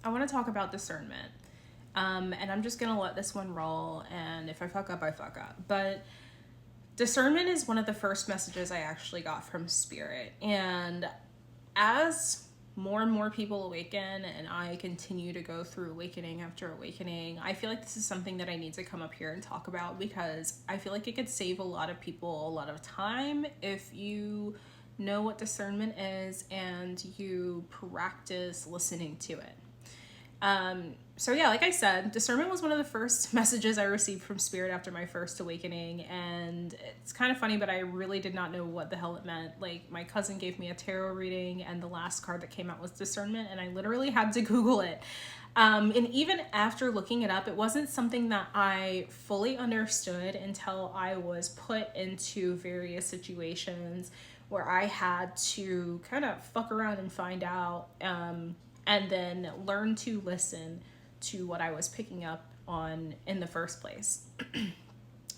I want to talk about discernment. And I'm just going to let this one roll. And if I fuck up, I fuck up. But discernment is one of the first messages I actually got from Spirit. And as more and more people awaken and I continue to go through awakening after awakening, I feel like this is something that I need to come up here and talk about, because I feel like it could save a lot of people a lot of time if you know what discernment is and you practice listening to it. So yeah, like I said, discernment was one of the first messages I received from Spirit after my first awakening, and it's kind of funny, but I really did not know what the hell it meant. Like, my cousin gave me a tarot reading, and the last card that came out was discernment, and I literally had to Google it. And even after looking it up, it wasn't something that I fully understood until I was put into various situations where I had to kind of fuck around and find out, and then learn to listen to what I was picking up on in the first place.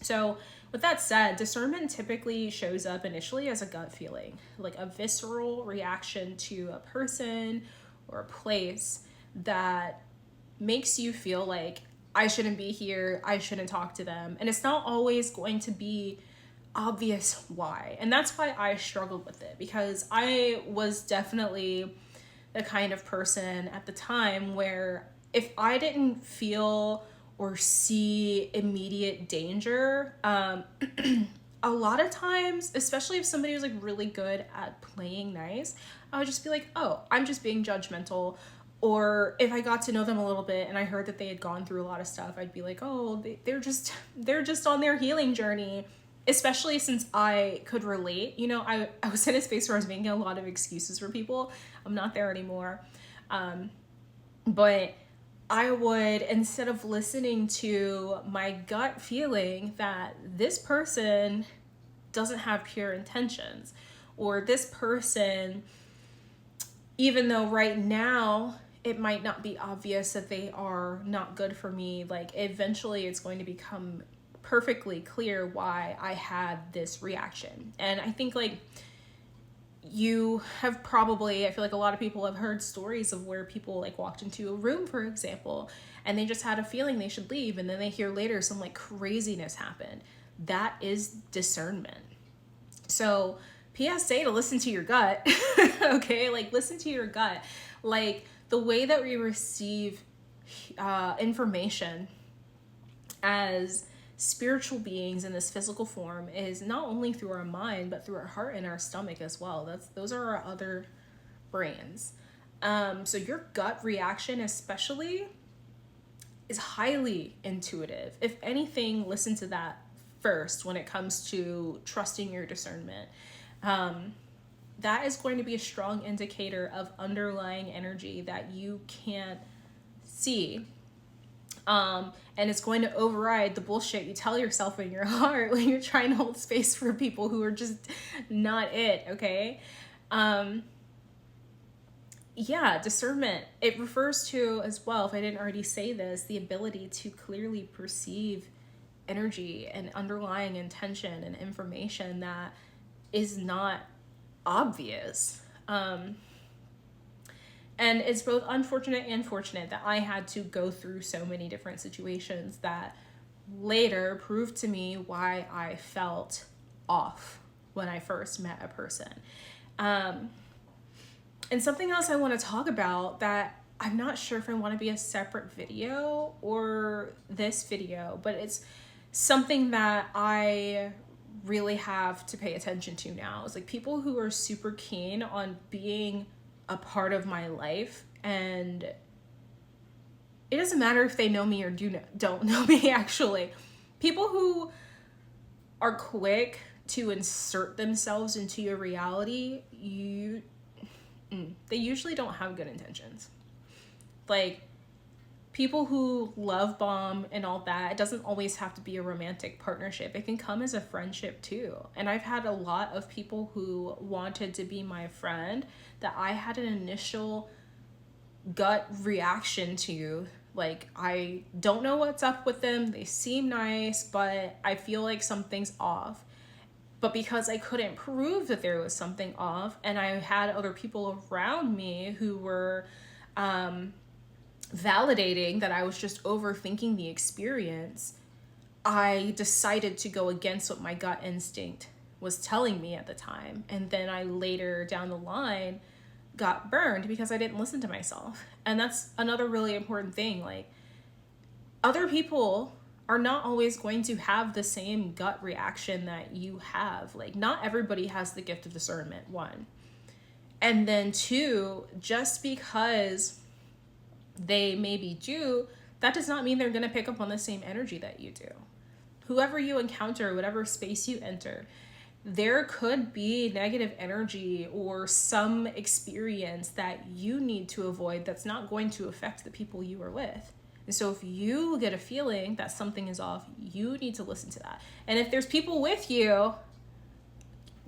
So, with that said, discernment typically shows up initially as a gut feeling, like a visceral reaction to a person or a place that makes you feel like, I shouldn't be here, I shouldn't talk to them. And it's not always going to be obvious why. And that's why I struggled with it, because I was definitely the kind of person at the time where if I didn't feel or see immediate danger, a lot of times, especially if somebody was like really good at playing nice, I would just be like, oh, I'm just being judgmental. Or if I got to know them a little bit and I heard that they had gone through a lot of stuff, I'd be like, oh, they're just on their healing journey. Especially since I could relate. You know, I was in a space where I was making a lot of excuses for people. I'm not there anymore. But I would, instead of listening to my gut feeling that this person doesn't have pure intentions, or this person, even though right now it might not be obvious that they are not good for me, like eventually it's going to become perfectly clear why I had this reaction. And I think like you have probably, I feel like a lot of people have heard stories of where people like walked into a room, for example, and they just had a feeling they should leave, and then they hear later some like craziness happened. That is discernment. So PSA to listen to your gut. Okay, like listen to your gut. Like the way that we receive information as spiritual beings in this physical form is not only through our mind but through our heart and our stomach as well. Those are our other brains. So your gut reaction especially is highly intuitive. If anything, listen to that first when it comes to trusting your discernment. That is going to be a strong indicator of underlying energy that you can't see. And it's going to override the bullshit you tell yourself in your heart when you're trying to hold space for people who are just not it, okay? Yeah, discernment. It refers to, as well, if I didn't already say this, the ability to clearly perceive energy and underlying intention and information that is not obvious. And it's both unfortunate and fortunate that I had to go through so many different situations that later proved to me why I felt off when I first met a person. And something else I want to talk about that I'm not sure if I want to be a separate video or this video, but it's something that I really have to pay attention to now. It's like people who are super keen on being a part of my life, and it doesn't matter if they know me or don't know me. Actually, people who are quick to insert themselves into your reality, they usually don't have good intentions. Like people who love bomb and all that, it doesn't always have to be a romantic partnership. It can come as a friendship too. And I've had a lot of people who wanted to be my friend that I had an initial gut reaction to. Like, I don't know what's up with them. They seem nice, but I feel like something's off. But because I couldn't prove that there was something off, and I had other people around me who were validating that I was just overthinking the experience, I decided to go against what my gut instinct was telling me at the time. And then I later down the line got burned because I didn't listen to myself. And that's another really important thing. Like, other people are not always going to have the same gut reaction that you have. Like, not everybody has the gift of discernment, one. And then two, just because they maybe do, that does not mean they're going to pick up on the same energy that you do. Whoever you encounter, whatever space you enter, there could be negative energy or some experience that you need to avoid that's not going to affect the people you are with. And so if you get a feeling that something is off, you need to listen to that. And if there's people with you,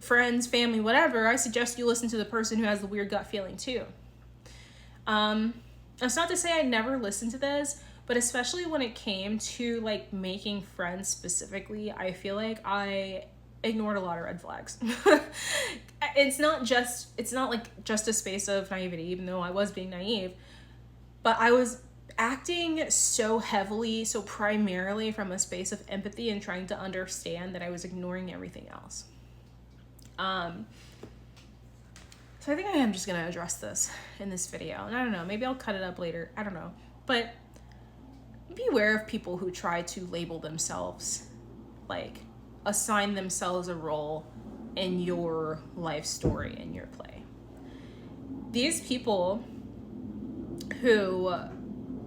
friends, family, whatever, I suggest you listen to the person who has the weird gut feeling too. That's not to say I never listened to this, but especially when it came to like making friends specifically, I feel like I ignored a lot of red flags. It's not like just a space of naivety, even though I was being naive, but I was acting so heavily, so primarily from a space of empathy and trying to understand that I was ignoring everything else. So I think I am just going to address this in this video. And I don't know, maybe I'll cut it up later. I don't know. But beware of people who try to label themselves, like assign themselves a role in your life story, in your play. These people who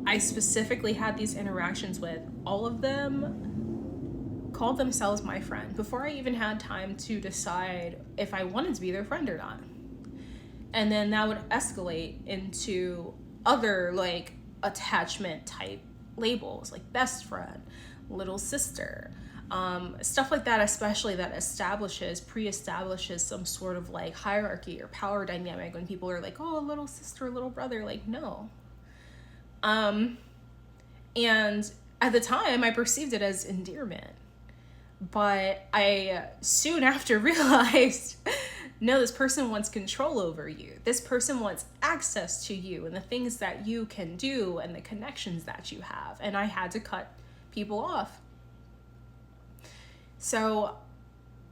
I specifically had these interactions with, all of them called themselves my friend before I even had time to decide if I wanted to be their friend or not. And then that would escalate into other like attachment type labels, like best friend, little sister, stuff like that, especially that pre-establishes some sort of like hierarchy or power dynamic when people are like, oh, little sister, little brother, like, no. And at the time I perceived it as endearment, but I soon after realized, no, this person wants control over you. This person wants access to you and the things that you can do and the connections that you have. And I had to cut people off. So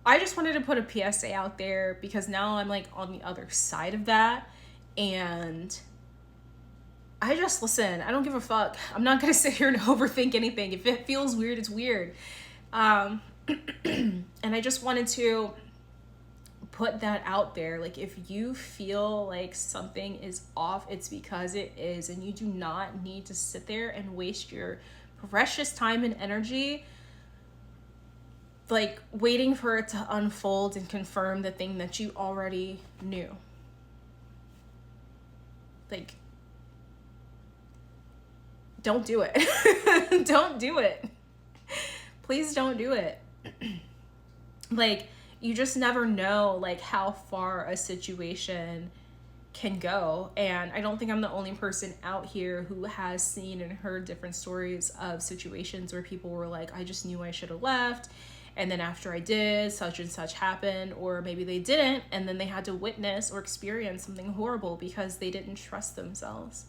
I just wanted to put a PSA out there because now I'm like on the other side of that. And I just listen. I don't give a fuck. I'm not going to sit here and overthink anything. If it feels weird, it's weird. And I just wanted to put that out there. Like, if you feel like something is off, it's because it is, and you do not need to sit there and waste your precious time and energy like waiting for it to unfold and confirm the thing that you already knew. Like, don't do it. Don't do it. Please don't do it. Like, you just never know like how far a situation can go. And I don't think I'm the only person out here who has seen and heard different stories of situations where people were like, I just knew I should have left. And then after I did, such and such happened, or maybe they didn't. And then they had to witness or experience something horrible because they didn't trust themselves.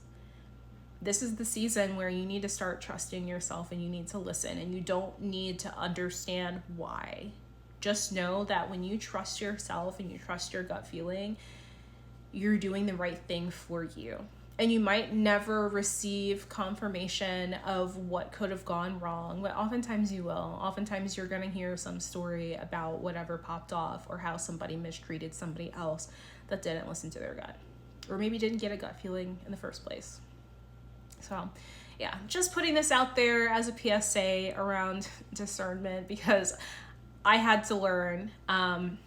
This is the season where you need to start trusting yourself and you need to listen, and you don't need to understand why. Just know that when you trust yourself and you trust your gut feeling, you're doing the right thing for you. And you might never receive confirmation of what could have gone wrong, but oftentimes you will. Oftentimes you're going to hear some story about whatever popped off or how somebody mistreated somebody else that didn't listen to their gut, or maybe didn't get a gut feeling in the first place. So yeah, just putting this out there as a PSA around discernment because I had to learn, and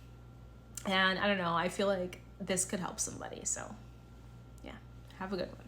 I don't know, I feel like this could help somebody. So yeah, have a good one.